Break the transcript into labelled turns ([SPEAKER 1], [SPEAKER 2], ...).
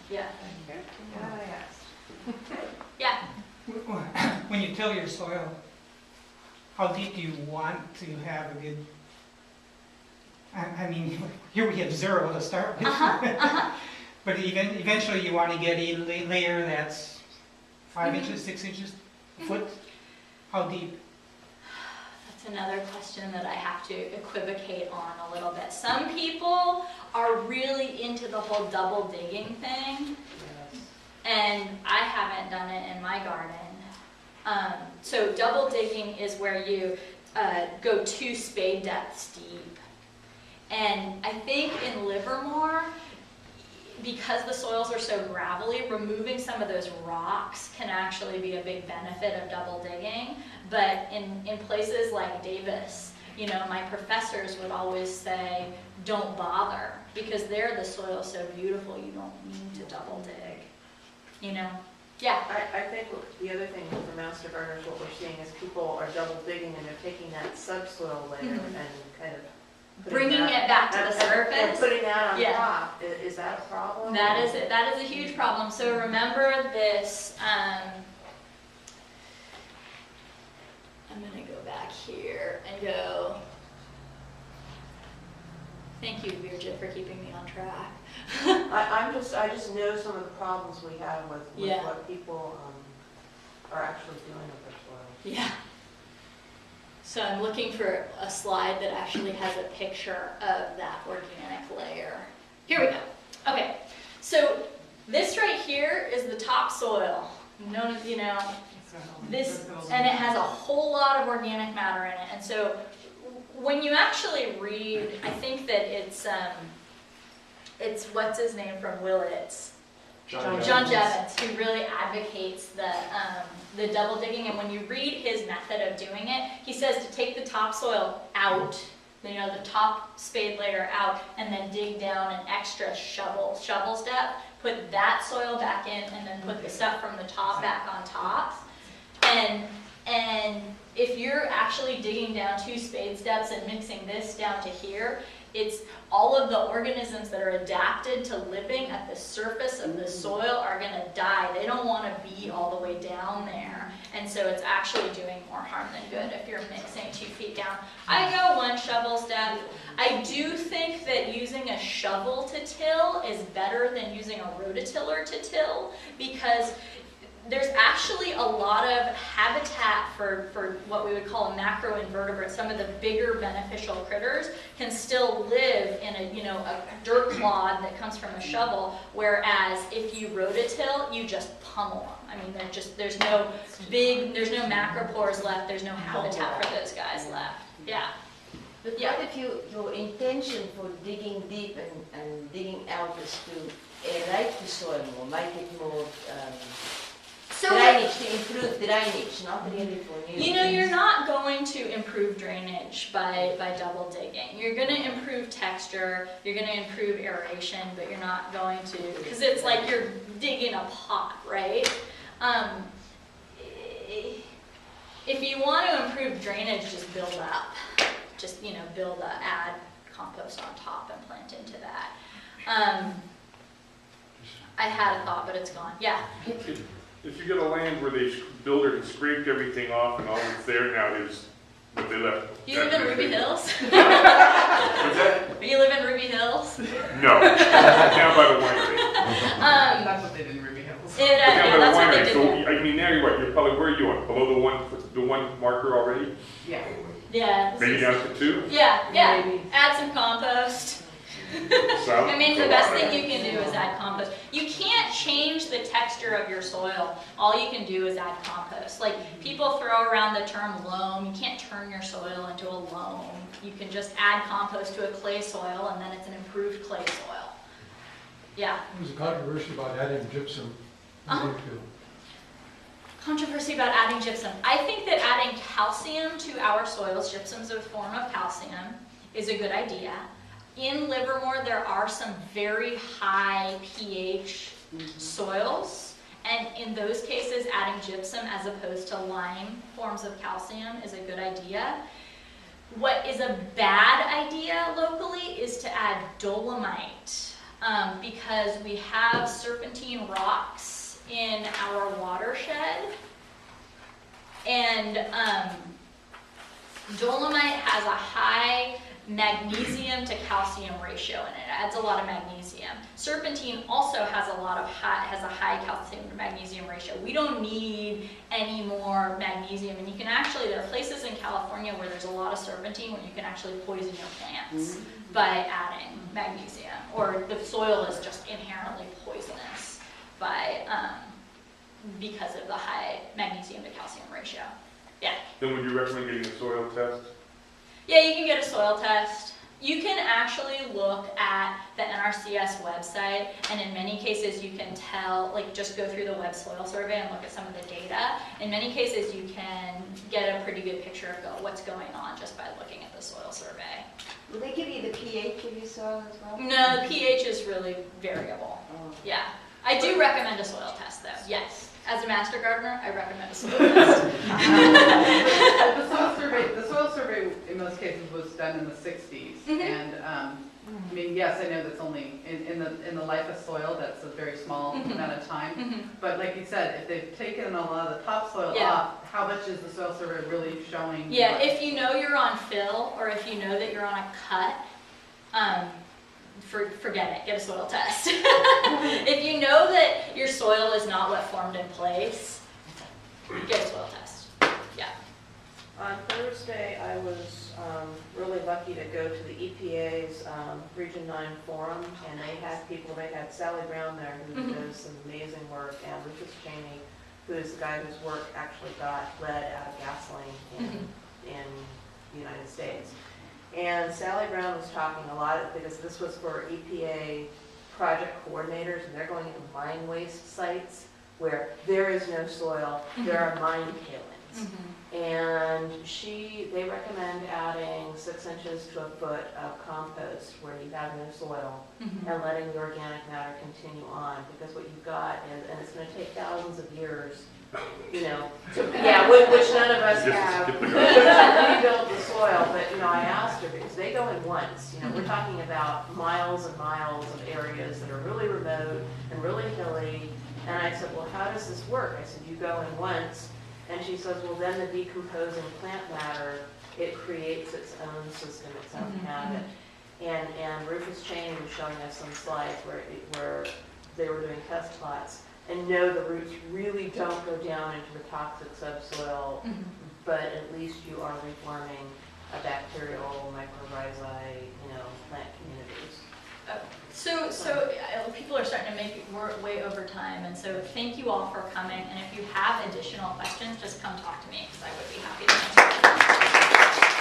[SPEAKER 1] Yeah.
[SPEAKER 2] Yeah, I asked.
[SPEAKER 1] Yeah.
[SPEAKER 3] When you till your soil, how deep do you want to have a good, I mean, here we have 0 to start with. But eventually you want to get a layer that's 5 inches, 6 inches, a foot. How deep?
[SPEAKER 1] That's another question that I have to equivocate on a little bit. Some people are really into the whole double digging thing, and I haven't done it in my garden. So double digging is where you go 2 spade depths deep. And I think in Livermore, because the soils are so gravelly, removing some of those rocks can actually be a big benefit of double digging. But in places like Davis, you know, my professors would always say, don't bother, because there the soil's so beautiful, you don't need to double dig, you know? Yeah.
[SPEAKER 2] I think the other thing for master gardeners, what we're seeing is people are double digging and they're taking that subsoil layer and kind of
[SPEAKER 1] Bringing it back to the surface.
[SPEAKER 2] And putting that on
[SPEAKER 1] Yeah.
[SPEAKER 2] top. Is that a problem?
[SPEAKER 1] That is a huge problem. So remember this, I'm going to go back here and go, thank you, Virgit, for keeping me on track.
[SPEAKER 2] I just know some of the problems we have with
[SPEAKER 1] Yeah.
[SPEAKER 2] what people are actually doing with their soil.
[SPEAKER 1] Yeah. So I'm looking for a slide that actually has a picture of that organic layer. Here we go. Okay, so this right here is the topsoil. Known as, you know, this, and it has a whole lot of organic matter in it. And so when you actually read, I think that it's what's his name from Willits? John Jevons, who really advocates the double digging. And when you read his method of doing it, he says to take the topsoil out, you know, the top spade layer out, and then dig down an extra shovel step, put that soil back in, and then put the stuff from the top back on top. And if you're actually digging down 2 spade steps and mixing this down to here, it's all of the organisms that are adapted to living at the surface of the soil are going to die. They don't want to be all the way down there. And so it's actually doing more harm than good if you're mixing 2 feet down. I go 1 shovel step. I do think that using a shovel to till is better than using a rototiller to till, because there's actually a lot of habitat for what we would call macroinvertebrates. Some of the bigger beneficial critters can still live in a dirt clod that comes from a shovel, whereas if you rototill, you just pummel them. I mean, there's no macropores left, there's no habitat for those guys left. Yeah.
[SPEAKER 4] But
[SPEAKER 1] Yeah.
[SPEAKER 4] what if your intention for digging deep and digging out is to aerate the soil more, make it more drainage, to improve drainage, not really for new
[SPEAKER 1] You know,
[SPEAKER 4] things.
[SPEAKER 1] you're not going to improve drainage by double digging. You're going to improve texture, you're going to improve aeration, but you're not going to, because it's like you're digging a pot, right? If you want to improve drainage, just build up. Just, you know, add compost on top and plant into that. I had a thought, but it's gone. Yeah.
[SPEAKER 5] If you get a land where they builder and scraped everything off and all that's there now is what they left.
[SPEAKER 1] You live in Ruby Hills?
[SPEAKER 5] What's that?
[SPEAKER 1] You live in Ruby Hills?
[SPEAKER 5] No, down by the winery.
[SPEAKER 6] That's what they did in Ruby Hills.
[SPEAKER 5] Down
[SPEAKER 1] Yeah,
[SPEAKER 5] by
[SPEAKER 1] that's
[SPEAKER 5] the
[SPEAKER 1] what they
[SPEAKER 5] winery.
[SPEAKER 1] did
[SPEAKER 5] So
[SPEAKER 1] there.
[SPEAKER 5] I mean, now you're probably where are you on? Below the one marker already?
[SPEAKER 6] Yeah.
[SPEAKER 1] Yeah. this
[SPEAKER 5] Maybe
[SPEAKER 1] is-
[SPEAKER 5] down to 2?
[SPEAKER 1] Yeah.
[SPEAKER 4] Maybe.
[SPEAKER 1] Add some compost.
[SPEAKER 5] South?
[SPEAKER 1] I mean, the best thing you can do is add compost. You can't change the texture of your soil. All you can do is add compost. Like, people throw around the term loam. You can't turn your soil into a loam. You can just add compost to a clay soil, and then it's an improved clay soil. Yeah.
[SPEAKER 7] There's a controversy about adding gypsum. What do you feel?
[SPEAKER 1] Controversy about adding gypsum. I think that adding calcium to our soils, gypsum's a form of calcium, is a good idea. In Livermore, there are some very high pH soils, and in those cases, adding gypsum as opposed to lime forms of calcium is a good idea. What is a bad idea locally is to add dolomite. because we have serpentine rocks in our watershed. And dolomite has a high magnesium to calcium ratio in it. It adds a lot of magnesium. Serpentine also has a high calcium to magnesium ratio. We don't need any more magnesium, and you can actually, there are places in California where there's a lot of serpentine where you can actually poison your plants by adding magnesium, or the soil is just inherently poisonous because of the high magnesium to calcium ratio. Yeah.
[SPEAKER 5] Then would you recommend getting a soil test?
[SPEAKER 1] Yeah, you can get a soil test. You can actually look at the NRCS website, and in many cases you can tell, like just go through the web soil survey and look at some of the data. In many cases you can get a pretty good picture of what's going on just by looking at the soil survey.
[SPEAKER 4] Will they give you the pH of your soil as well?
[SPEAKER 1] No, the pH is really variable.
[SPEAKER 4] Oh.
[SPEAKER 1] Yeah. I do recommend a soil test though, yes. As a master gardener, I recommend a soil test.
[SPEAKER 6] The soil survey in most cases was done in the 60s, and I mean, yes, I know that's only in the life of soil. That's a very small amount of time. But like you said, if they've taken a lot of the topsoil off, how much is the soil survey really showing?
[SPEAKER 1] Yeah, if you know you're on fill, or if you know that you're on a cut, forget it, get a soil test. If you know that your soil is not what formed in place, get a soil test. Yeah.
[SPEAKER 2] On Thursday, I was really lucky to go to the EPA's Region 9 Forum, and they had Sally Brown there, who does some amazing work, and Rufus Cheney, who is the guy whose work actually got lead out of gasoline in the United States. And Sally Brown was talking a lot, because this was for EPA project coordinators, and they're going into mine waste sites where there is no soil, there are mine tailings. And they recommend adding 6 inches to a foot of compost where you have no soil, and letting the organic matter continue on, because what you've got is, and it's going to take thousands of years, which none of us have, to rebuild the soil. But I asked her, because they go in once. We're talking about miles and miles of areas that are really remote and really hilly. And I said, well, how does this work? I said, you go in once. And she says, well, then the decomposing plant matter, it creates its own system, its own habit. And Rufus Cheney was showing us some slides where they were doing test plots. And no, the roots really don't go down into the toxic subsoil, but at least you are reforming a bacterial mycorrhizae, plant communities.
[SPEAKER 1] So people are starting to make it way over time, and so thank you all for coming. And if you have additional questions, just come talk to me, because I would be happy to answer.